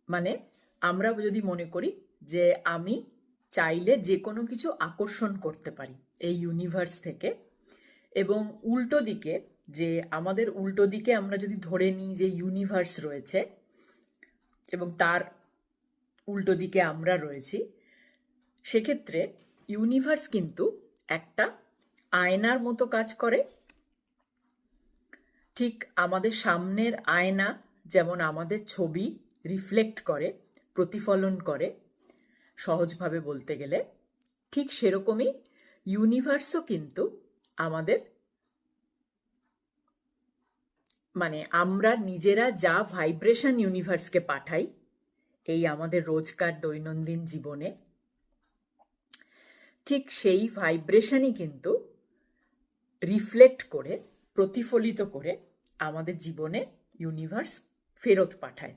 মানে আমরা যদি মনে করি যে আমি চাইলে যে কোনো কিছু আকর্ষণ করতে পারি এই ইউনিভার্স থেকে, এবং উল্টো দিকে যে আমাদের উল্টো দিকে আমরা যদি ধরে নিই যে ইউনিভার্স রয়েছে এবং তার উল্টো দিকে আমরা রয়েছি, সেক্ষেত্রে ইউনিভার্স কিন্তু একটা আয়নার মতো কাজ করে। ঠিক আমাদের সামনের আয়না যেমন আমাদের ছবি রিফ্লেক্ট করে, প্রতিফলন করে, সহজভাবে বলতে গেলে ঠিক সেরকমই ইউনিভার্সও কিন্তু আমাদের, মানে আমরা নিজেরা যা ভাইব্রেশন ইউনিভার্সকে পাঠাই এই আমাদের রোজকার দৈনন্দিন জীবনে, ঠিক সেই ভাইব্রেশনই কিন্তু রিফ্লেক্ট করে, প্রতিফলিত করে আমাদের জীবনে ইউনিভার্স ফেরত পাঠায়।